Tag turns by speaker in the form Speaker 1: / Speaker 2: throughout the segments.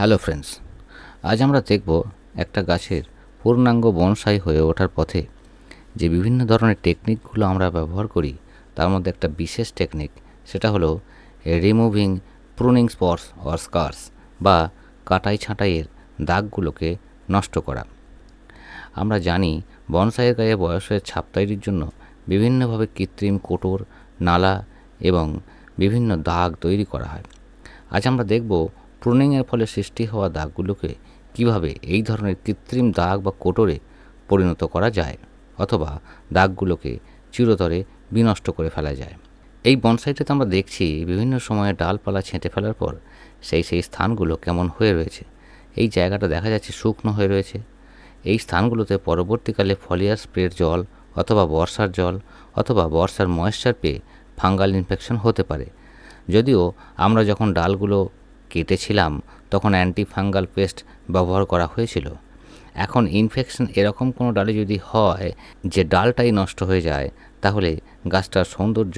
Speaker 1: Hello friends, আজ আমরা দেখব একটা গাছের পূর্ণাঙ্গ বনসাই হয়ে ওঠার পথে যে বিভিন্ন ধরনের টেকনিকগুলো আমরা ব্যবহার করি তার মধ্যে একটা বিশেষ টেকনিক, সেটা হলো রিমুভিং প্রুনিং স্পটস অর স্কার্স বা কাটাই ছাঁটাইয়ের দাগগুলোকে নষ্ট করা। আমরা জানি বনসাইয়ের গায়ে বয়সের ছাপ তৈরির জন্য বিভিন্নভাবে কৃত্রিম কোটর, নালা এবং বিভিন্ন দাগ তৈরি করা হয়। আজ আমরা দেখব প্রুনিংয়ের ফলে সৃষ্টি হওয়া দাগগুলোকে কিভাবে এই ধরনের কৃত্রিম দাগ বা কোটরে পরিণত করা যায়, অথবা দাগগুলোকে চিরতরে বিনষ্ট করে ফেলা যায়। এই বনসাইটাতে আমরা দেখছি বিভিন্ন সময়ে ডালপালা ছেঁটে ফেলার পর সেই স্থানগুলো কেমন হয়ে রয়েছে। এই জায়গাটা দেখা যাচ্ছে শুকনো হয়ে রয়েছে। এই স্থানগুলোতে পরবর্তীকালে ফলিয়ার স্প্রের জল অথবা বর্ষার ময়েশ্চার পেয়ে ফাঙ্গাল ইনফেকশন হতে পারে। যদিও আমরা যখন ডালগুলো কেটেছিলাম তখন অ্যান্টিফাঙ্গাল পেস্ট ব্যবহার করা হয়েছিল। এখন ইনফেকশন এরকম কোনো ডালে যদি হয় যে ডালটাই নষ্ট হয়ে যায়, তাহলে গাছটার সৌন্দর্য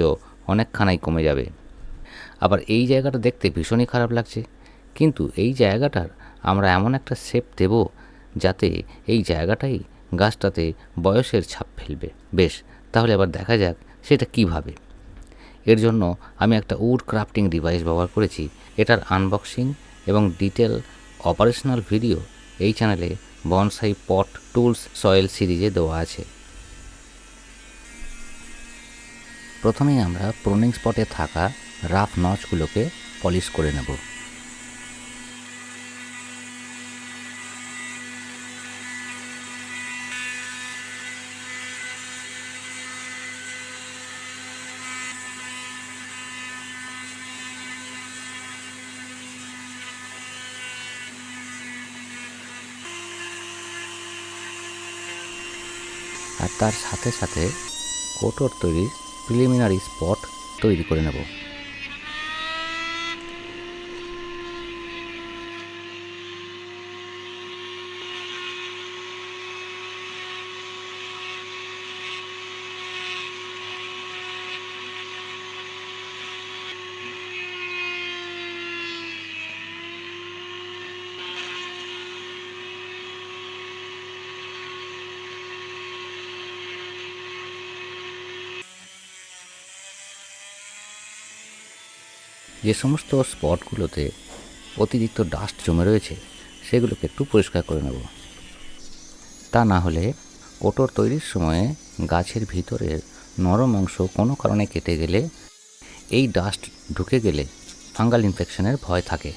Speaker 1: অনেকখানাই কমে যাবে। আবার এই জায়গাটা দেখতে ভীষণই খারাপ লাগছে, কিন্তু এই জায়গাটার আমরা এমন একটা শেপ দেব যাতে এই জায়গাটাই গাছটাতে বয়সের ছাপ ফেলবে। বেশ, তাহলে আবার দেখা যাক সেটা কিভাবে। এর জন্য আমি একটা উড ক্রাফটিং ডিভাইস ব্যবহার করেছি। এটার আনবক্সিং এবং ডিটেল অপারেশনাল ভিডিও এই চ্যানেলে বনসাই পট টুলস সয়েল সিরিজে দেওয়া আছে। প্রথমেই আমরা প্রুনিং স্পটে থাকা রাফ নচগুলোকে পলিশ করে নেব। আর তার সাথে সাথে কোটর তৈরির প্রিলিমিনারি স্পট তৈরি করে নেব। যে সমস্ত স্পটগুলোতে অতিরিক্ত ডাস্ট জমে রয়েছে সেগুলোকে একটু পরিষ্কার করে নেব। তা না হলে কোটর তৈরির সময়ে গাছের ভিতরের নরম অংশ কোনো কারণে কেটে গেলে এই ডাস্ট ঢুকে গেলে ফাঙ্গাল ইনফেকশনের ভয় থাকে।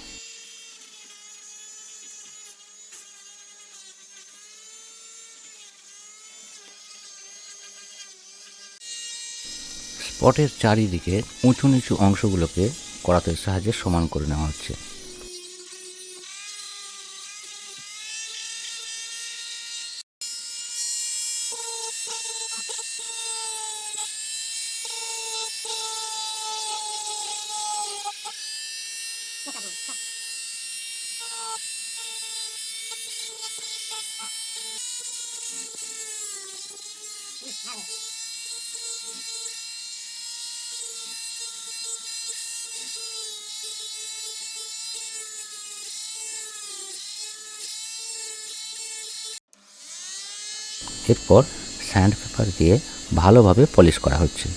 Speaker 1: স্পটের চারিদিকে উঁচু নিচু অংশগুলোকে করাতের সাহায্যে সমান করে নেওয়া হচ্ছে। এরপর স্যান্ড পেপার দিয়ে ভালোভাবে পলিশ করা হচ্ছে।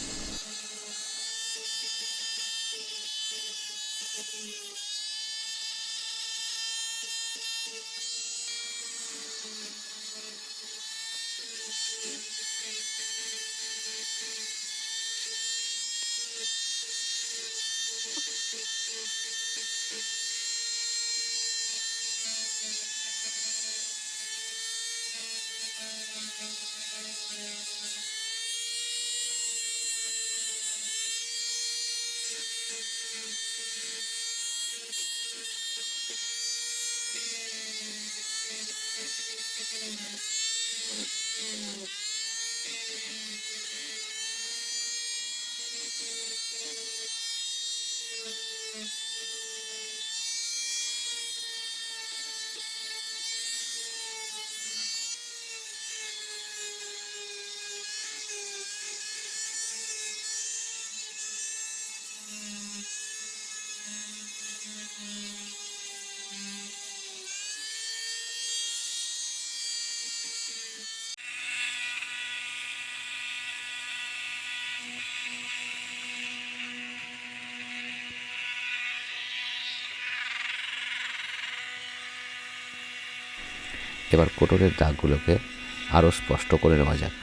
Speaker 1: এবার কোটরের দাগগুলোকে আরও স্পষ্ট করে নেওয়া যাক।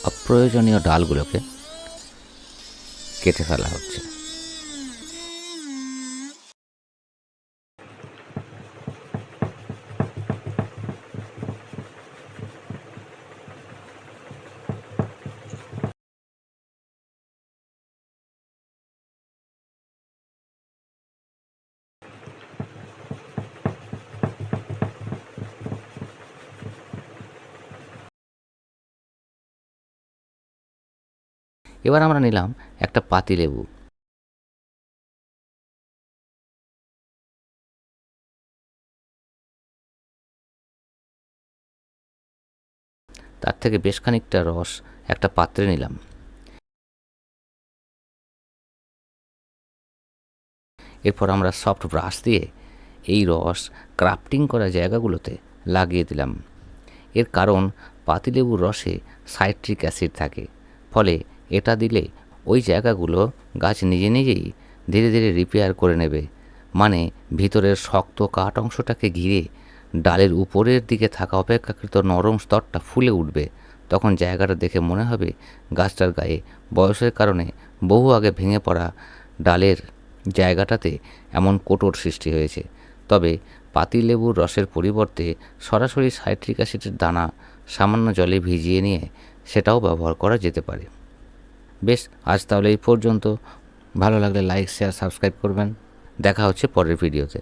Speaker 1: অপ্রয়োজনীয় ডালগুলোকে কেটে ফেলা হচ্ছে। এবার আমরা নিলাম একটা পাতিলেবু। তার থেকে বেশ খানিকটা রস একটা পাত্রে নিলাম। এরপর আমরা সফট ব্রাশ দিয়ে এই রস ক্রাফটিং করা জায়গাগুলোতে লাগিয়ে দিলাম। এর কারণ পাতিলেবুর রসে সাইট্রিক অ্যাসিড থাকে, ফলে এটা দিলে ওই জায়গাগুলো গাছ নিজে নিজেই ধীরে ধীরে রিপেয়ার করে নেবে। মানে ভিতরের শক্ত কাঠ অংশটাকে ঘিরে ডালের উপরের দিকে থাকা অপেক্ষাকৃত নরম স্তরটা ফুলে উঠবে। তখন জায়গাটা দেখে মনে হবে গাছটার গায়ে বয়সের কারণে বহু আগে ভেঙে পড়া ডালের জায়গাটাতে এমন কোটর সৃষ্টি হয়েছে। তবে পাতিলেবুর রসের পরিবর্তে সরাসরি সাইট্রিক অ্যাসিডের দানা সামান্য জলে ভিজিয়ে নিয়ে সেটাও ব্যবহার করা যেতে পারে। বেশ, আজ তাহলে এই পর্যন্ত। ভালো লাগলে লাইক, শেয়ার, সাবস্ক্রাইব করবেন। দেখা হচ্ছে পরের ভিডিওতে।